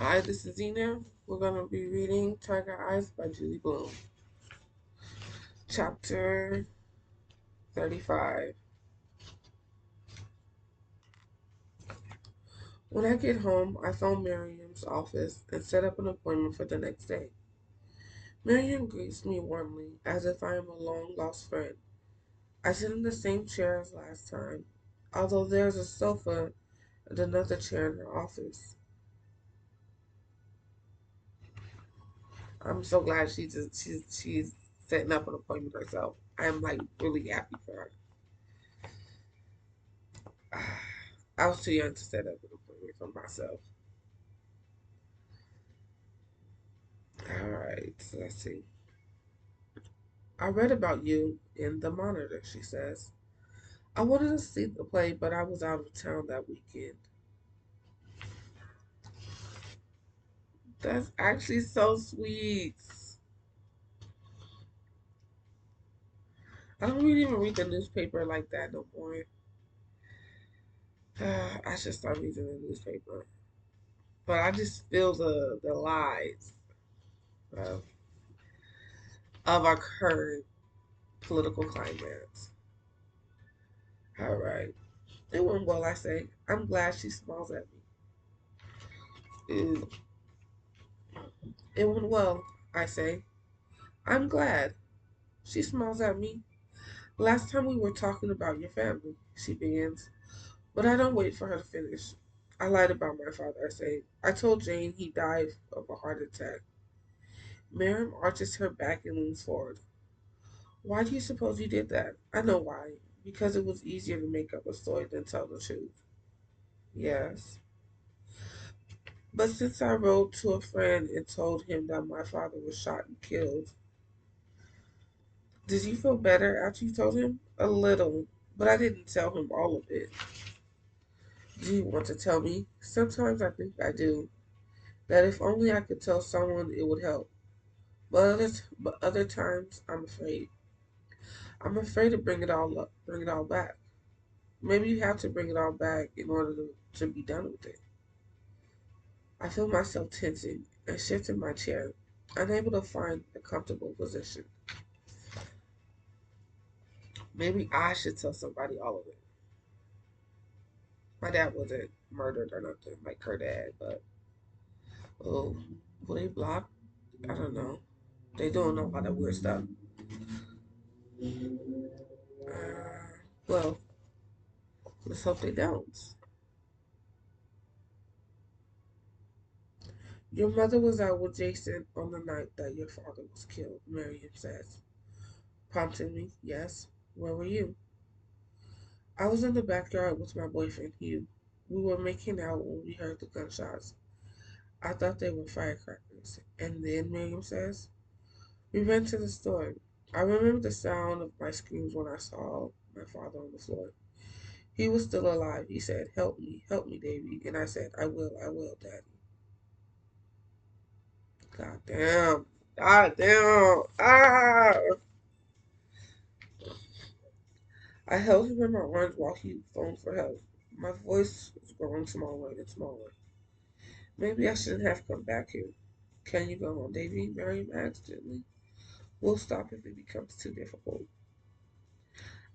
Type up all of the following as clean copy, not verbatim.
Hi, this is Zena. We're going to be reading Tiger Eyes by Judy Blume. Chapter 35. When I get home, I phone Miriam's office and set up an appointment for the next day. Miriam greets me warmly, as if I am a long-lost friend. I sit in the same chair as last time, although there's a sofa and another chair in her office. I'm so glad she's setting up an appointment herself. I'm like really happy for her. I was too young to set up an appointment for myself. All right, so let's see. I read about you in the Monitor, she says. I wanted to see the play, but I was out of town that weekend. That's actually so sweet. I don't really even read the newspaper like that no more. I should start reading the newspaper. But I just feel the lies of, of our current political climate. All right. It went well, I say. I'm glad she smiles at me. Ooh, it went well, I say. I'm glad. She smiles at me. Last time we were talking about your family, she begins, but I don't wait for her to finish. I lied about my father, I say. I told Jane he died of a heart attack. Miriam arches her back and leans forward. Why do you suppose you did that? I know why. Because it was easier to make up a story than tell the truth. Yes. But since I wrote to a friend and told him that my father was shot and killed, did you feel better after you told him? A little, but I didn't tell him all of it. Do you want to tell me? Sometimes I think I do. That if only I could tell someone, it would help. But other times, I'm afraid. I'm afraid to bring it all up, bring it all back. Maybe you have to bring it all back in order to be done with it. I feel myself tensing and shift in my chair, unable to find a comfortable position. Maybe I should tell somebody all of it. My dad wasn't murdered or nothing like her dad, but oh, will they block? I don't know. They doing a lot of weird stuff. Well, let's hope they don't. Your mother was out with Jason on the night that your father was killed, Miriam says, prompting me. Yes. Where were you? I was in the backyard with my boyfriend, Hugh. We were making out when we heard the gunshots. I thought they were firecrackers. And then, Miriam says, we ran to the store. I remember the sound of my screams when I saw my father on the floor. He was still alive. He said, help me, Davy. And I said, I will, Daddy. God damn. God damn. Ah! I held him in my arms while he phoned for help. My voice was growing smaller and smaller. Maybe I shouldn't have come back here. Can you go home, Davy? Miriam asked gently. We'll stop if it becomes too difficult.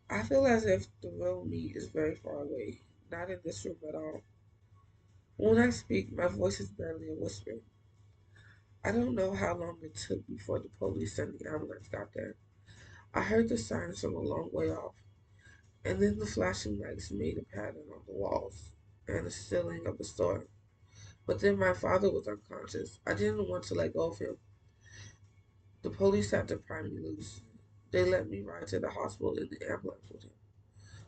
I feel as if the real me is very far away, not in this room at all. When I speak, my voice is barely a whisper. I don't know how long it took before the police and the ambulance got there. I heard the sirens from a long way off, and then the flashing lights made a pattern on the walls and the ceiling of the store. But then my father was unconscious. I didn't want to let go of him. The police had to pry me loose. They let me ride to the hospital in the ambulance with him.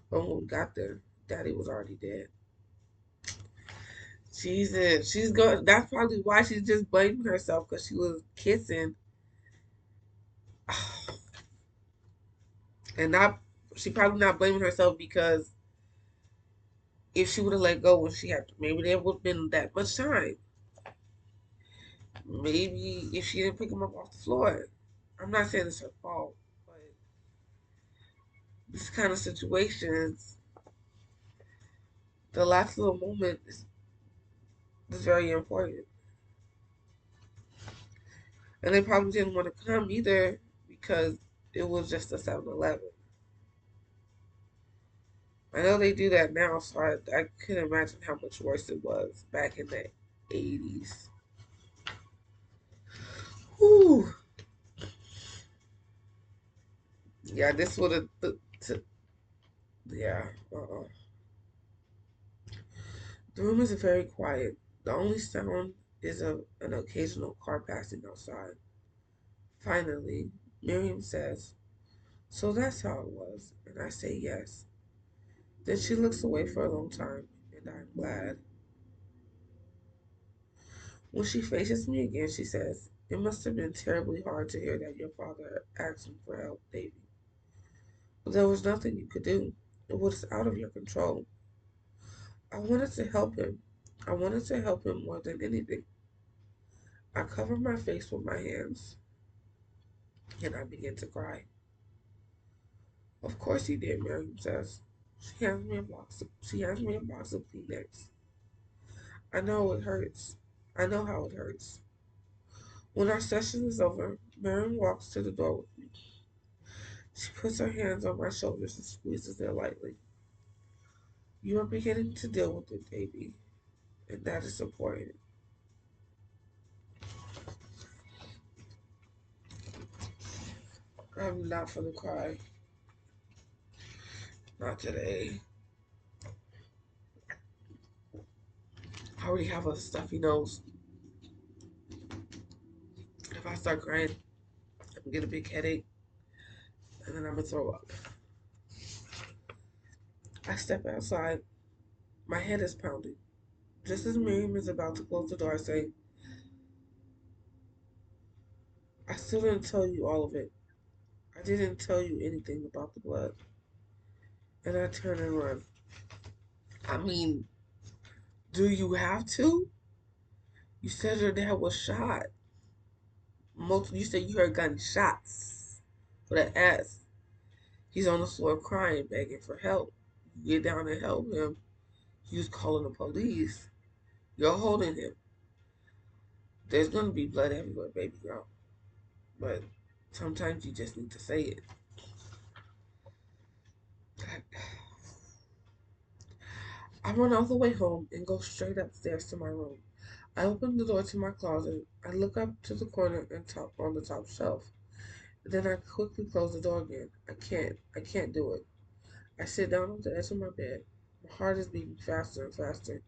But when we got there, Daddy was already dead. Jesus, she's going. That's probably why she's just blaming herself because she was kissing, and not. She probably not blaming herself because if she would have let go when she had, maybe there would have been that much time. Maybe if she didn't pick him up off the floor. I'm not saying it's her fault, but this kind of situations, the last little moment is very important. And they probably didn't want to come either because it was just a 7-Eleven. I know they do that now, so I couldn't imagine how much worse it was back in the 80s. Whew. Yeah, this would have. Yeah. The room is very quiet. The only sound is an occasional car passing outside. Finally, Miriam says, "So that's how it was." And I say yes. Then she looks away for a long time, and I'm glad. When she faces me again, she says, "It must have been terribly hard to hear that your father asked me for help, Davy. But there was nothing you could do. It was out of your control. I wanted to help him. I wanted to help him more than anything." I cover my face with my hands, and I begin to cry. "Of course he did," Miriam says. She hands me a box of Kleenex. I know it hurts. I know how it hurts. When our session is over, Miriam walks to the door with me. She puts her hands on my shoulders and squeezes it lightly. "You are beginning to deal with it, baby, and that is important." I'm not gonna cry. Not today. I already have a stuffy nose. If I start crying, I'm gonna get a big headache, and then I'm gonna throw up. I step outside. My head is pounding. Just as Miriam is about to close the door, I say, "I still didn't tell you all of it. I didn't tell you anything about the blood." And I turn and run. I mean, do you have to? You said your dad was shot. You said you heard gunshots with an S. He's on the floor crying, begging for help. You get down and help him. He's calling the police. You're holding him. There's gonna be blood everywhere, baby girl. But sometimes you just need to say it. I run all the way home and go straight upstairs to my room. I open the door to my closet. I look up to the corner and top on the top shelf. Then I quickly close the door again. I can't do it. I sit down on the edge of my bed. My heart is beating faster and faster,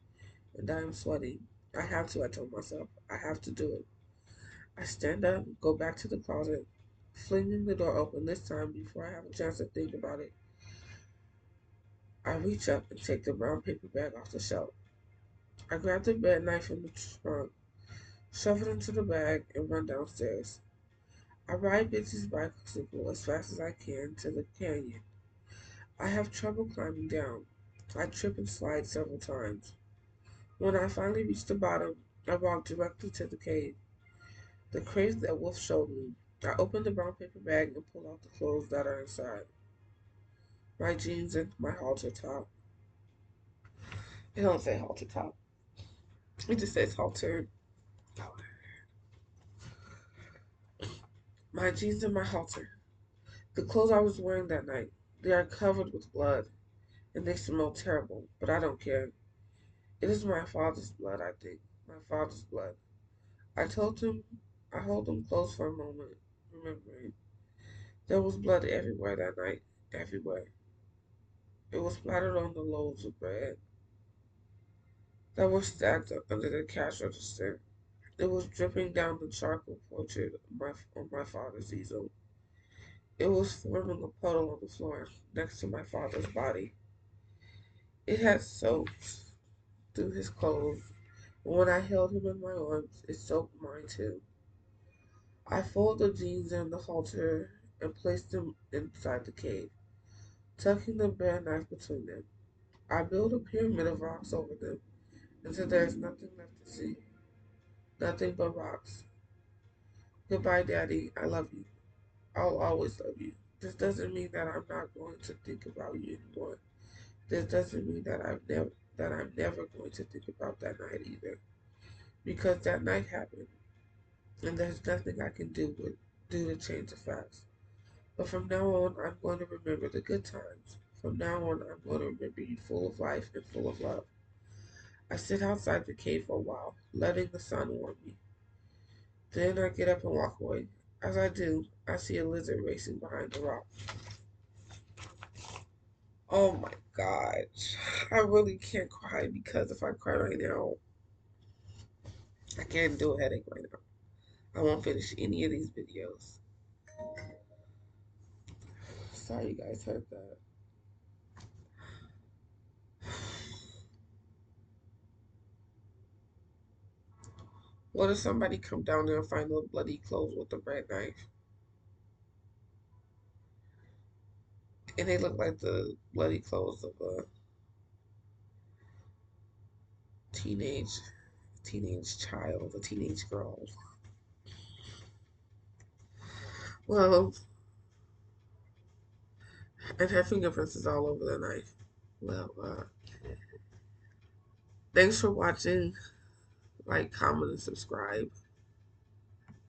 and I am sweating. I have to, I told myself. I have to do it. I stand up, go back to the closet, flinging the door open this time before I have a chance to think about it. I reach up and take the brown paper bag off the shelf. I grab the bed knife from the trunk, shove it into the bag, and run downstairs. I ride Bitsy's bicycle as fast as I can to the canyon. I have trouble climbing down. I trip and slide several times. When I finally reach the bottom, I walk directly to the cave. The crate that Wolf showed me. I open the brown paper bag and pull out the clothes that are inside. My jeans and my halter top. It don't say halter top. It just says halter. My jeans and my halter. The clothes I was wearing that night. They are covered with blood, and they smell terrible, but I don't care. It is my father's blood, I think. My father's blood. I told him I hold him close for a moment, remembering. There was blood everywhere that night. Everywhere. It was splattered on the loaves of bread that were stacked up under the cash register. It was dripping down the charcoal portrait on my father's easel. It was forming a puddle on the floor next to my father's body. It had soaked through his clothes, and when I held him in my arms, it soaked mine too. I folded the jeans and the halter and placed them inside the cave, tucking the bare knife between them. I built a pyramid of rocks over them until there is nothing left to see. Nothing but rocks. Goodbye, Daddy. I love you. I'll always love you. This doesn't mean that I'm not going to think about you anymore. This doesn't mean that I'm never going to think about that night either. Because that night happened. and there's nothing I can do to change the facts. But from now on, I'm going to remember the good times. From now on, I'm going to remember you full of life and full of love. I sit outside the cave for a while, letting the sun warm me. Then I get up and walk away. As I do, I see a lizard racing behind a rock. Oh my gosh. I really can't cry because if I cry right now, I can't do a headache right now. I won't finish any of these videos. Sorry you guys heard that. What if somebody come down there and find those bloody clothes with the bread knife? And they look like the bloody clothes of a teenage child, a teenage girl. Well, and her fingerprints is all over the knife. Well, thanks for watching. Like, comment, and subscribe.